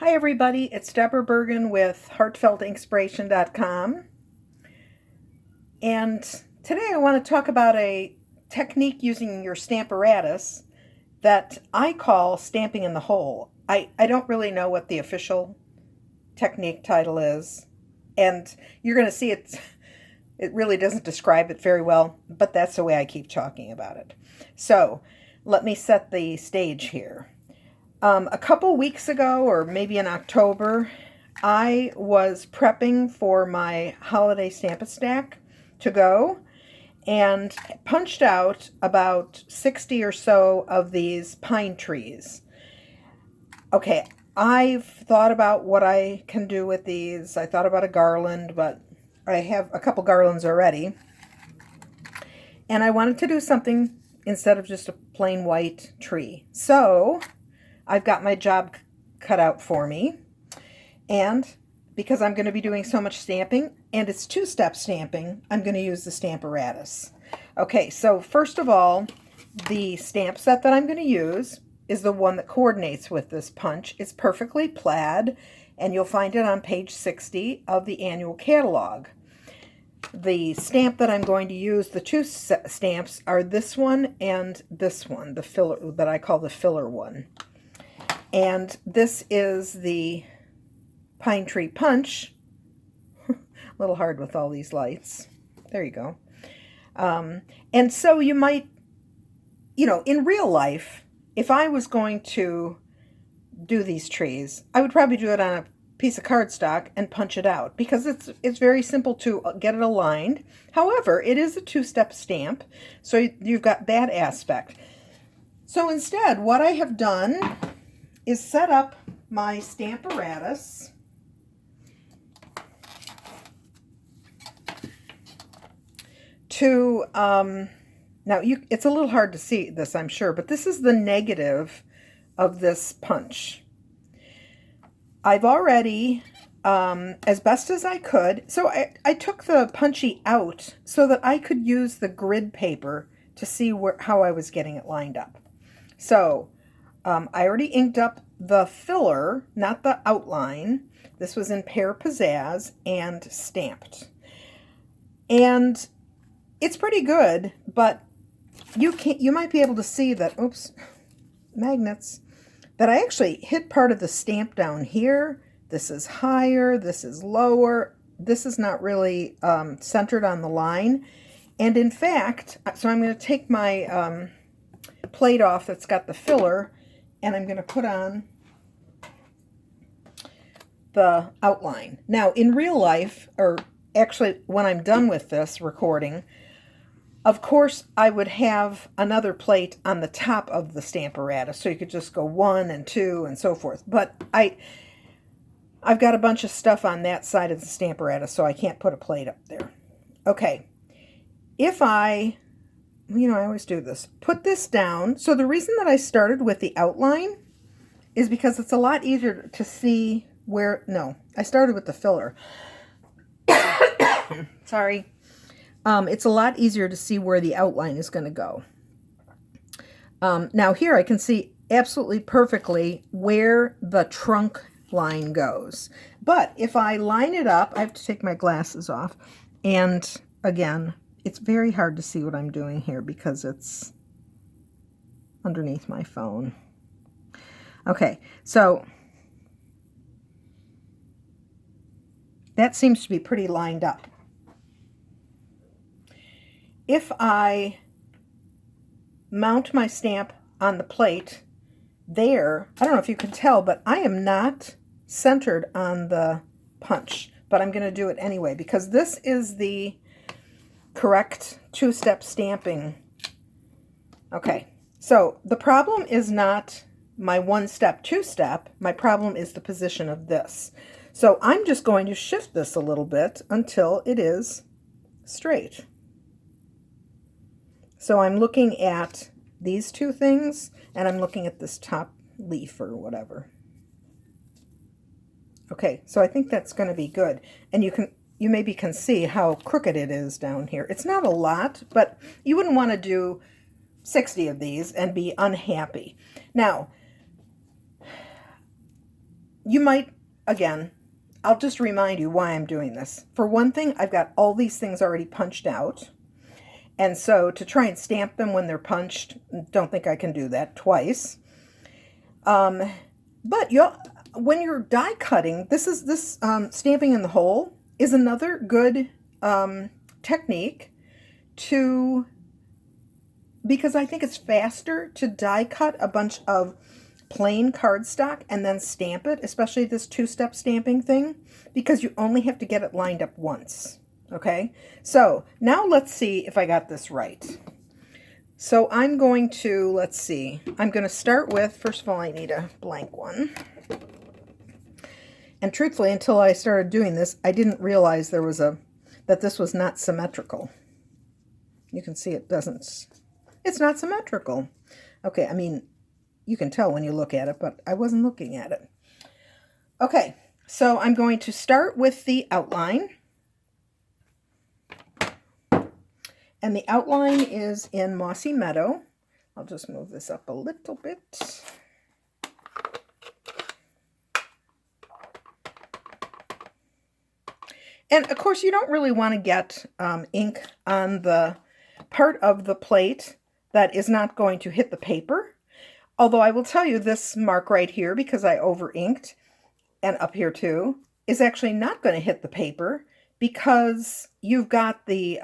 Hi everybody, it's Debra Burgin with HeartfeltInkspiration.com, and today I want to talk about a technique using your Stamparatus that I call stamping in the hole. I don't really know what the official technique title is, and you're going to see it really doesn't describe it very well, but that's the way I keep talking about it. So let me set the stage here. A couple weeks ago, or maybe in October, I was prepping for my holiday Stamp-A-Stack to go and punched out about 60 or so of these pine trees. Okay, I've thought about what I can do with these. I thought about a garland, but I have a couple garlands already. And I wanted to do something instead of just a plain white tree. So I've got my job cut out for me, and because I'm going to be doing so much stamping, and it's two-step stamping, I'm going to use the Stamparatus. Okay, so first of all, the stamp set that I'm going to use is the one that coordinates with this punch. It's perfectly plaid, and you'll find it on page 60 of the annual catalog. The stamp that I'm going to use, the two stamps, are this one and this one, the filler that I call the filler one. And this is the Pine Tree Punch. A little hard with all these lights. There you go. And so you might, in real life, if I was going to do these trees, I would probably do it on a piece of cardstock and punch it out, because it's very simple to get it aligned. However, it is a two-step stamp, so you've got that aspect. So instead, what I have done is set up my Stamparatus to, now it's a little hard to see this, I'm sure, but this is the negative of this punch. I've already, as best as I could, so I took the punchy out so that I could use the grid paper to see how I was getting it lined up. So I already inked up the filler, not the outline. This was in Pear Pizzazz and stamped. And it's pretty good, but you might be able to see that, oops, magnets, that I actually hit part of the stamp down here. This is higher, this is lower. This is not really centered on the line. And in fact, so I'm going to take my plate off that's got the filler, and I'm going to put on the outline. Now, in real life, or actually when I'm done with this recording, of course I would have another plate on the top of the Stamparatus, so you could just go 1 and 2 and so forth. But I've got a bunch of stuff on that side of the Stamparatus, so I can't put a plate up there. Okay, if I always do this. Put this down. So the reason that I started with the outline is because it's a lot easier to see where, no, I started with the filler. Sorry. It's a lot easier to see where the outline is going to go. Now here I can see absolutely perfectly where the trunk line goes. But if I line it up, I have to take my glasses off. And again, it's very hard to see what I'm doing here because it's underneath my phone. Okay, so that seems to be pretty lined up. If I mount my stamp on the plate there, I don't know if you can tell, but I am not centered on the punch, but I'm going to do it anyway because this is the correct two-step stamping. Okay, so the problem is not my one-step, two-step. My problem is the position of this. So I'm just going to shift this a little bit until it is straight. So I'm looking at these two things, and I'm looking at this top leaf or whatever. Okay, so I think that's going to be good. And you maybe can see how crooked it is down here. It's not a lot, but you wouldn't want to do 60 of these and be unhappy. Now, you might, again, I'll just remind you why I'm doing this. For one thing, I've got all these things already punched out. And so to try and stamp them when they're punched, don't think I can do that twice. But when you're die cutting, this stamping in the hole is another good technique because I think it's faster to die cut a bunch of plain cardstock and then stamp it, especially this two-step stamping thing, because you only have to get it lined up once. Okay, so now let's see if I got this right. So I'm going to, let's see, I'm going to start with, first of all, I need a blank one. And truthfully, until I started doing this, I didn't realize that this was not symmetrical. You can see it's not symmetrical. Okay, I mean, you can tell when you look at it, but I wasn't looking at it. Okay, so I'm going to start with the outline. And the outline is in Mossy Meadow. I'll just move this up a little bit. And of course, you don't really want to get ink on the part of the plate that is not going to hit the paper. Although I will tell you this mark right here, because I over-inked, and up here too, is actually not going to hit the paper because you've got the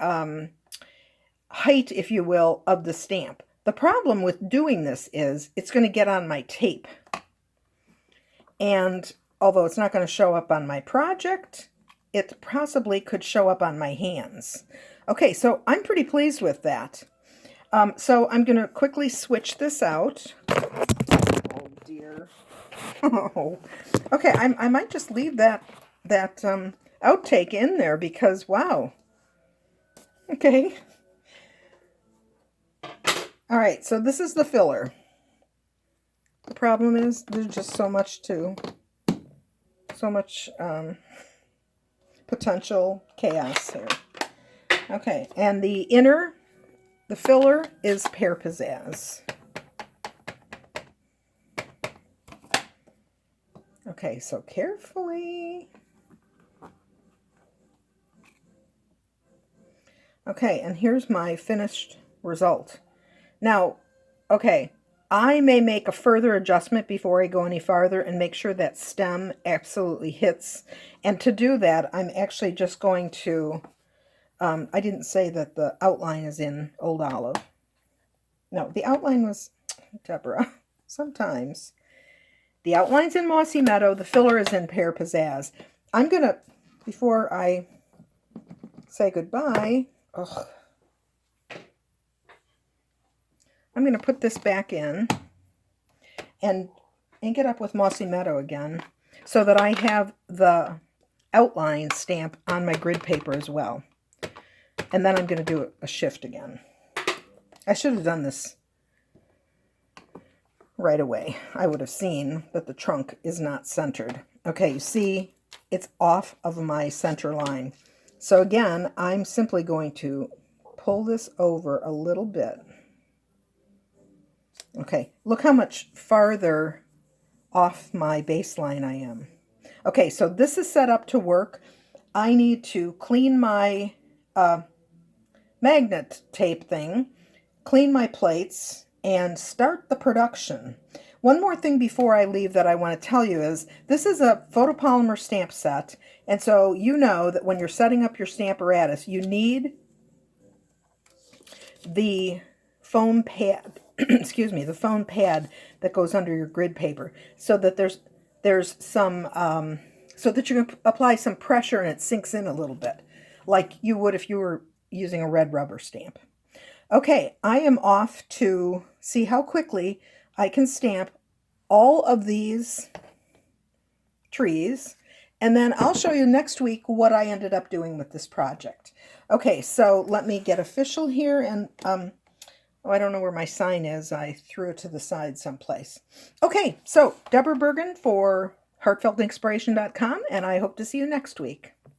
height, if you will, of the stamp. The problem with doing this is it's going to get on my tape. And although it's not going to show up on my project, it possibly could show up on my hands. Okay, so I'm pretty pleased with that. So I'm going to quickly switch this out. Oh dear. Oh. Okay, I might just leave that outtake in there because, wow. Okay. All right, so this is the filler. The problem is there's just so much potential chaos here. Okay, and the filler is Pear Pizzazz. Okay, so carefully. Okay, and here's my finished result. Now, okay, I may make a further adjustment before I go any farther and make sure that stem absolutely hits. And to do that, I'm actually just going to, I didn't say that the outline is in Old Olive. No, the outline was, Debra, sometimes. The outline's in Mossy Meadow, the filler is in Pear Pizzazz. I'm going to, before I say goodbye, I'm going to put this back in and ink it up with Mossy Meadow again so that I have the outline stamp on my grid paper as well. And then I'm going to do a shift again. I should have done this right away. I would have seen that the trunk is not centered. Okay, you see it's off of my center line. So again, I'm simply going to pull this over a little bit. Okay, look how much farther off my baseline I am. Okay, so this is set up to work. I need to clean my magnet tape thing, clean my plates, and start the production. One more thing before I leave that I want to tell you is this is a photopolymer stamp set, and so you know that when you're setting up your Stamparatus, you need the foam pad, excuse me, the foam pad that goes under your grid paper, so that there's some, so that you can apply some pressure and it sinks in a little bit, like you would if you were using a red rubber stamp. Okay, I am off to see how quickly I can stamp all of these trees, and then I'll show you next week what I ended up doing with this project. Okay, so let me get official here, and oh, I don't know where my sign is. I threw it to the side someplace. Okay, so Debra Burgin for heartfeltinspiration.com, and I hope to see you next week.